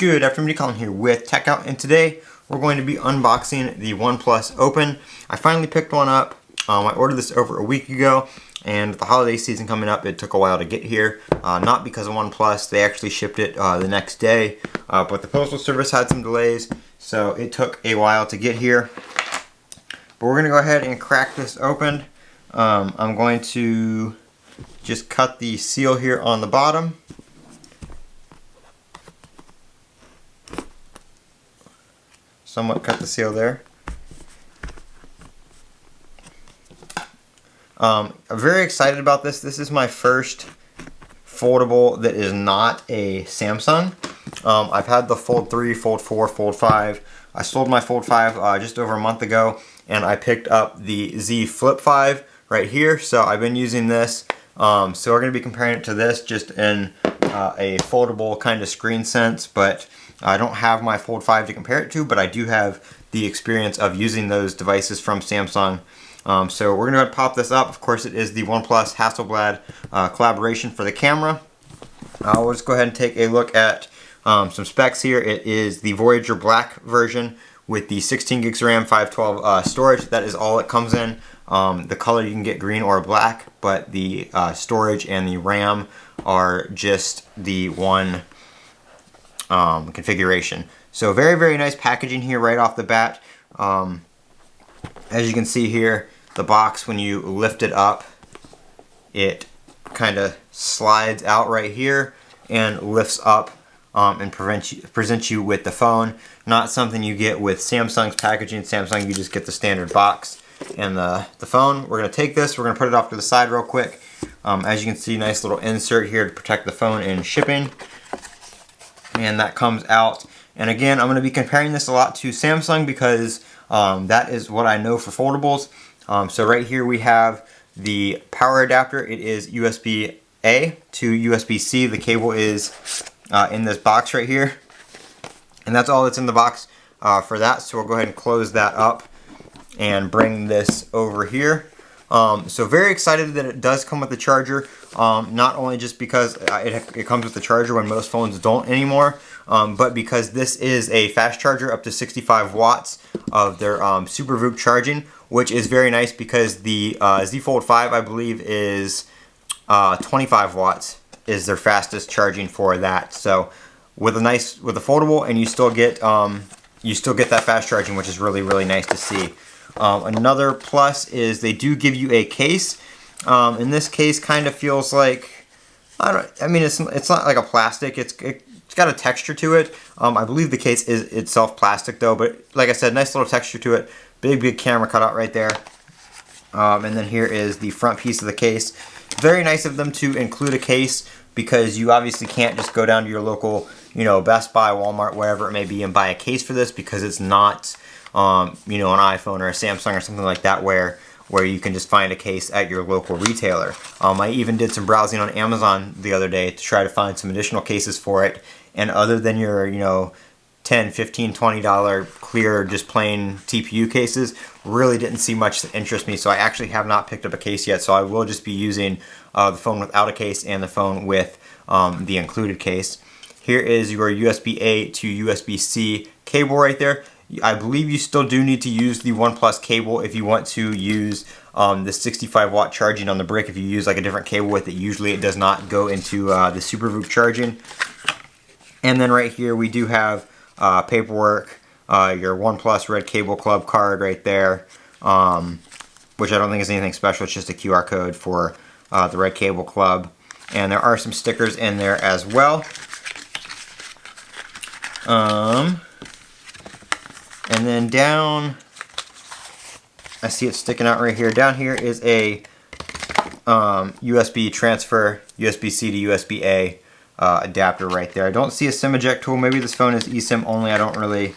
Good afternoon, Colin here with Techout, and today we're going to be unboxing the OnePlus Open. I finally picked one up. I ordered this over a week ago, and with the holiday season coming up, it took a while to get here. Not because of OnePlus, they actually shipped it the next day, but the postal service had some delays, so it took a while to get here. But we're going to go ahead and crack this open. I'm going to just cut the seal here on the bottom. Somewhat cut the seal there. I'm very excited about this. This is my first foldable that is not a Samsung. I've had the Fold 3, Fold 4, Fold 5. I sold my Fold 5 just over a month ago, and I picked up the Z Flip 5 right here. So I've been using this. So we're going to be comparing it to this just in a foldable kind of screen sense, but I don't have my Fold 5 to compare it to, but I do have the experience of using those devices from Samsung. So we're going to go ahead and pop this up. Of course, it is the OnePlus Hasselblad collaboration for the camera. We'll just go ahead and take a look at some specs here. It is the Voyager Black version with the 16 gigs of RAM, 512 storage. That is all it comes in. The color you can get green or black, but the storage and the RAM are just the one configuration. So very, very nice packaging here right off the bat. As you can see here, the box, when you lift it up, it kind of slides out right here and lifts up and presents you with the phone. Not something you get with Samsung's packaging. Samsung, you just get the standard box and the phone. We're going to take this, we're going to put it off to the side real quick. As you can see, nice little insert here to protect the phone in shipping. And that comes out. And again, I'm going to be comparing this a lot to Samsung because that is what I know for foldables. So right here we have the power adapter. It is USB-A to USB-C. The cable is in this box right here. And that's all that's in the box for that. So we'll go ahead and close that up and bring this over here. So very excited that it does come with the charger, not only just because it comes with the charger when most phones don't anymore, but because this is a fast charger up to 65 watts of their Super VOOC charging, which is very nice because the Z Fold 5, I believe, is 25 watts is their fastest charging for that. So with a foldable, and you still get that fast charging, which is really, really nice to see. Another plus is they do give you a case. And this case kind of feels like, it's not like a plastic. It's got a texture to it. I believe the case is itself plastic though, but like I said, nice little texture to it. Big camera cutout right there. And then here is the front piece of the case. Very nice of them to include a case because you obviously can't just go down to your local, Best Buy, Walmart, wherever it may be, and buy a case for this because it's not an iPhone or a Samsung or something like that where you can just find a case at your local retailer. I even did some browsing on Amazon the other day to try to find some additional cases for it, and other than your $10, $15, $20 clear just plain TPU cases, really didn't see much that interests me, so I actually have not picked up a case yet. So I will just be using the phone without a case and the phone with the included case. Here is your USB-A to USB-C cable right there. I believe you still do need to use the OnePlus cable if you want to use the 65 watt charging on the brick. If you use like a different cable with it, usually it does not go into the Super VOOC charging. And then right here we do have paperwork, your OnePlus Red Cable Club card right there, which I don't think is anything special. It's just a QR code for the Red Cable Club. And there are some stickers in there as well. And then down, I see it sticking out right here. Down here is a USB transfer, USB-C to USB-A adapter right there. I don't see a SIM eject tool. Maybe this phone is eSIM only. I don't really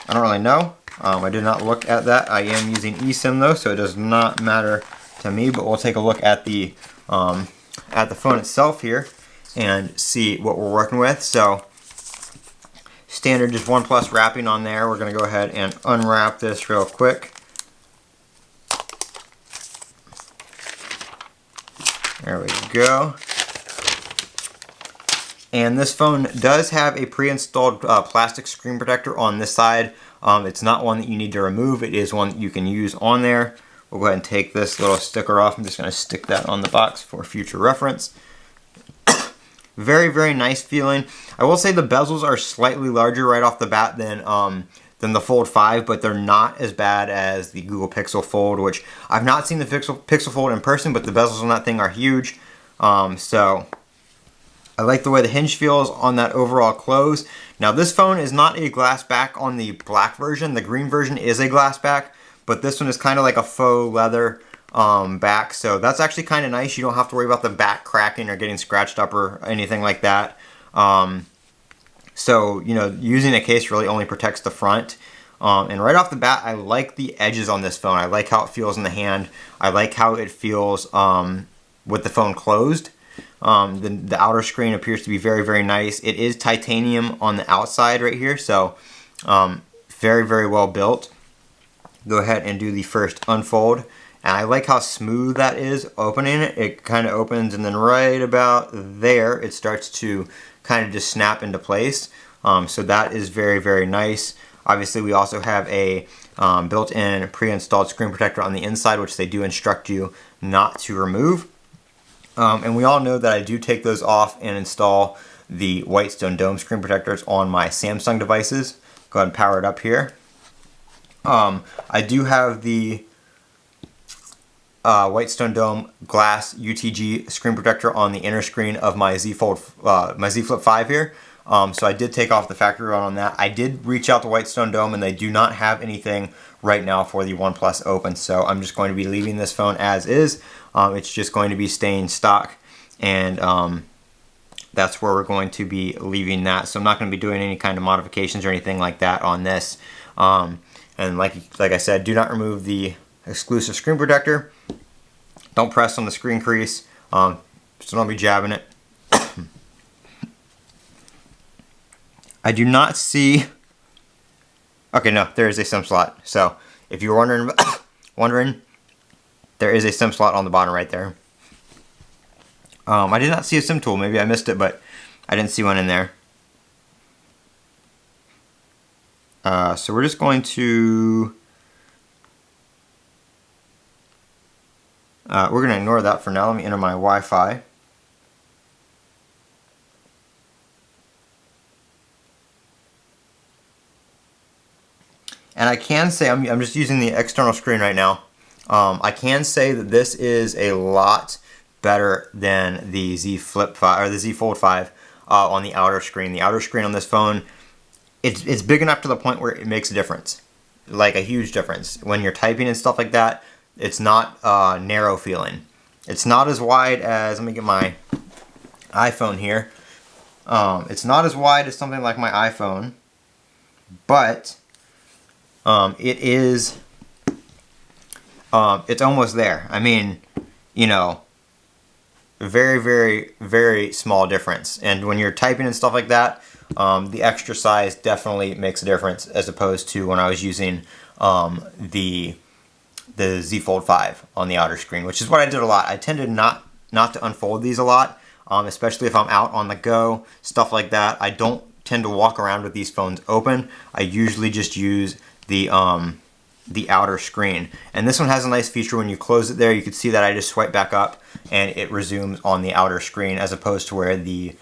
know. I did not look at that. I am using eSIM though, so it does not matter to me. But we'll take a look at the phone itself here and see what we're working with. So standard just OnePlus wrapping on there. We're going to go ahead and unwrap this real quick. There we go. And this phone does have a pre-installed plastic screen protector on this side. It's not one that you need to remove. It is one that you can use on there. We'll go ahead and take this little sticker off. I'm just going to stick that on the box for future reference. Very, very nice feeling. I will say the bezels are slightly larger right off the bat than the Fold 5, but they're not as bad as the Google Pixel Fold, which I've not seen the Pixel Fold in person, but the bezels on that thing are huge. So I like the way the hinge feels on that overall close. Now this phone is not a glass back on the black version. The green version is a glass back, but this one is kind of like a faux leather back. So that's actually kind of nice. You don't have to worry about the back cracking or getting scratched up or anything like that. So, you know, using a case really only protects the front. And right off the bat, I like the edges on this phone. I like how it feels in the hand. I like how it feels with the phone closed. The outer screen appears to be very, very nice. It is titanium on the outside right here, so very, very well built. Go ahead and do the first unfold. And I like how smooth that is opening it. It kind of opens and then right about there, it starts to kind of just snap into place. So that is very, very nice. Obviously, we also have a built-in pre-installed screen protector on the inside, which they do instruct you not to remove. And we all know that I do take those off and install the Whitestone Dome screen protectors on my Samsung devices. Go ahead and power it up here. I do have the Whitestone Dome glass UTG screen protector on the inner screen of my Z Flip 5 here. So I did take off the factory run on that. I did reach out to Whitestone Dome and they do not have anything right now for the OnePlus Open. So I'm just going to be leaving this phone as is. It's just going to be staying stock, and that's where we're going to be leaving that. So I'm not going to be doing any kind of modifications or anything like that on this. And like I said, do not remove the exclusive screen protector. Don't press on the screen crease, so don't be jabbing it. I do not see. Okay, no, there is a SIM slot. So if you're wondering, there is a SIM slot on the bottom right there. I did not see a SIM tool. Maybe I missed it, but I didn't see one in there. So we're just going to we're going to ignore that for now. Let me enter my Wi-Fi. And I can say, I'm just using the external screen right now. I can say that this is a lot better than the Z Flip 5 or the Z Fold 5 on the outer screen. The outer screen on this phone, it's big enough to the point where it makes a difference, like a huge difference. When you're typing and stuff like that, it's not narrow feeling. It's not as wide as, let me get my iPhone here. It's not as wide as something like my iPhone, but it is, it's almost there. I mean, you know, very, very, very small difference. And when you're typing and stuff like that, the extra size definitely makes a difference as opposed to when I was using the Z Fold 5 on the outer screen, which is what I did a lot. I tended not to unfold these a lot, especially if I'm out on the go, stuff like that. I don't tend to walk around with these phones open. I usually just use the outer screen. And this one has a nice feature. When you close it there, you can see that I just swipe back up and it resumes on the outer screen, as opposed to where the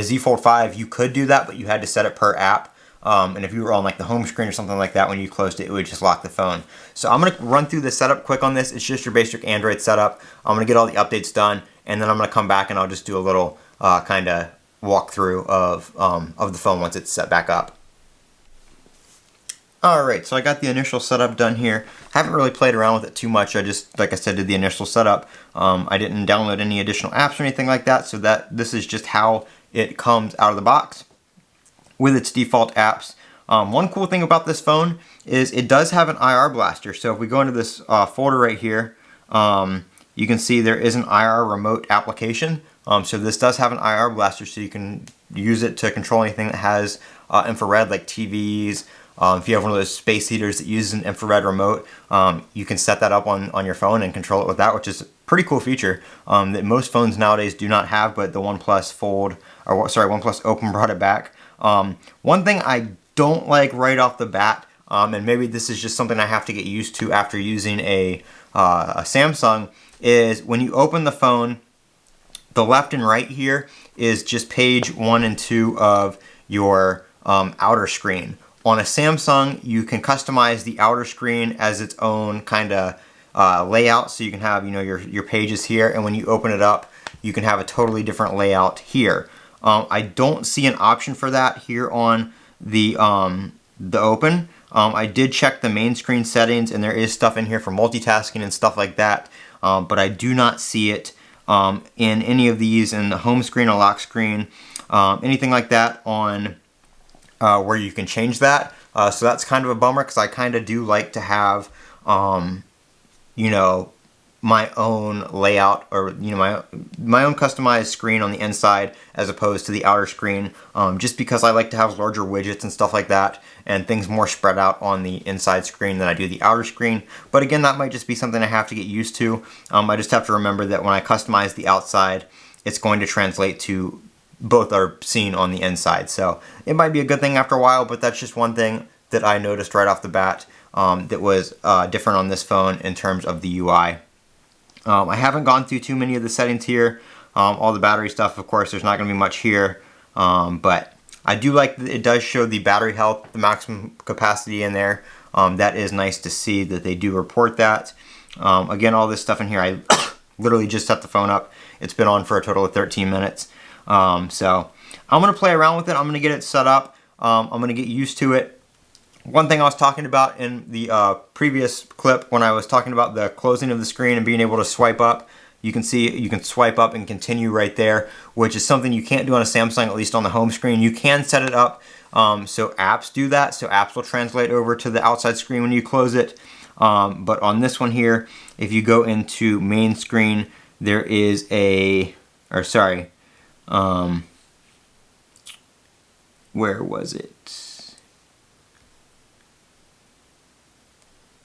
Z Fold 5, you could do that, but you had to set it per app. And if you were on like the home screen or something like that, when you closed it, it would just lock the phone. So I'm going to run through the setup quick on this. It's just your basic Android setup. I'm going to get all the updates done, and then I'm going to come back and I'll just do a little kind of walkthrough of the phone once it's set back up. Alright, so I got the initial setup done here. Haven't really played around with it too much. I just, like I said, did the initial setup. I didn't download any additional apps or anything like that, so that this is just how it comes out of the box with its default apps. One cool thing about this phone is it does have an IR blaster. So if we go into this folder right here, you can see there is an IR remote application. So this does have an IR blaster, so you can use it to control anything that has infrared, like TVs. If you have one of those space heaters that uses an infrared remote, you can set that up on your phone and control it with that, which is pretty cool feature that most phones nowadays do not have, but the OnePlus OnePlus Open brought it back. One thing I don't like right off the bat, and maybe this is just something I have to get used to after using a Samsung, is when you open the phone, the left and right here is just page 1 and 2 of your outer screen. On a Samsung, you can customize the outer screen as its own kind of layout, so you can have, you know, your pages here, and when you open it up, you can have a totally different layout here. I don't see an option for that here on the Open. I did check the main screen settings, and there is stuff in here for multitasking and stuff like that, but I do not see it in any of these, in the home screen or lock screen, anything like that on where you can change that. So that's kind of a bummer, because I kind of do like to have, you know, my own layout, or, you know, my own customized screen on the inside as opposed to the outer screen, just because I like to have larger widgets and stuff like that, and things more spread out on the inside screen than I do the outer screen. But again, that might just be something I have to get used to. I just have to remember that when I customize the outside, it's going to translate to both are seen on the inside. So it might be a good thing after a while, but that's just one thing that I noticed right off the bat that was different on this phone in terms of the UI. I haven't gone through too many of the settings here. All the battery stuff, of course, there's not going to be much here, but I do like that it does show the battery health, the maximum capacity in there. That is nice to see that they do report that. Again, all this stuff in here, I literally just set the phone up. It's been on for a total of 13 minutes. So I'm going to play around with it. I'm going to get it set up. I'm going to get used to it. One thing I was talking about in the previous clip, when I was talking about the closing of the screen and being able to swipe up, you can see you can swipe up and continue right there, which is something you can't do on a Samsung, at least on the home screen. You can set it up so apps do that, so apps will translate over to the outside screen when you close it. But on this one here, if you go into main screen, there is where was it?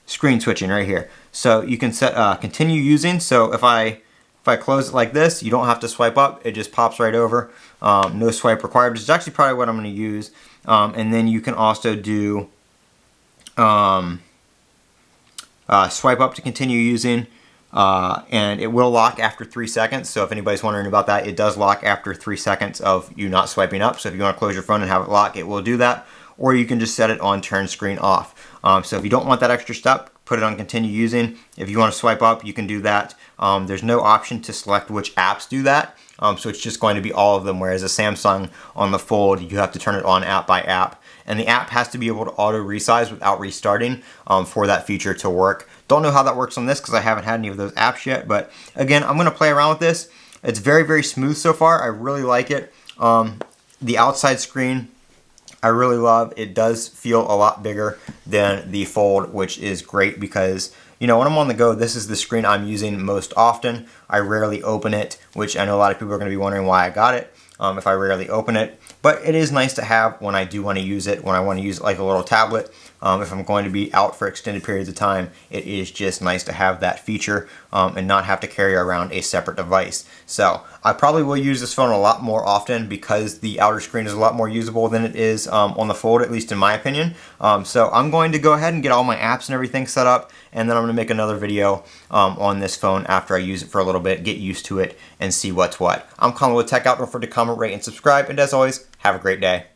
Screen switching right here. So you can set continue using. So if I close it like this, you don't have to swipe up. It just pops right over. No swipe required, which is actually probably what I'm going to use. And then you can also do swipe up to continue using. And it will lock after 3 seconds. So if anybody's wondering about that, it does lock after 3 seconds of you not swiping up. So if you want to close your phone and have it lock, it will do that. Or you can just set it on turn screen off. So if you don't want that extra step, put it on continue using. If you want to swipe up, you can do that. There's no option to select which apps do that. So it's just going to be all of them, whereas a Samsung on the Fold, you have to turn it on app by app. And the app has to be able to auto resize without restarting for that feature to work. Don't know how that works on this because I haven't had any of those apps yet. But again, I'm going to play around with this. It's very, very smooth so far. I really like it. The outside screen, I really love. It does feel a lot bigger than the Fold, which is great because, you know, when I'm on the go, this is the screen I'm using most often. I rarely open it, which I know a lot of people are going to be wondering why I got it if I rarely open it. But it is nice to have when I do want to use it, when I want to use it like a little tablet. If I'm going to be out for extended periods of time, it is just nice to have that feature and not have to carry around a separate device. So I probably will use this phone a lot more often because the outer screen is a lot more usable than it is on the Fold, at least in my opinion. So I'm going to go ahead and get all my apps and everything set up, and then I'm going to make another video on this phone after I use it for a little bit, get used to it, and see what's what. I'm Colin with Techout. Don't forget to comment, rate, and subscribe. And as always, have a great day.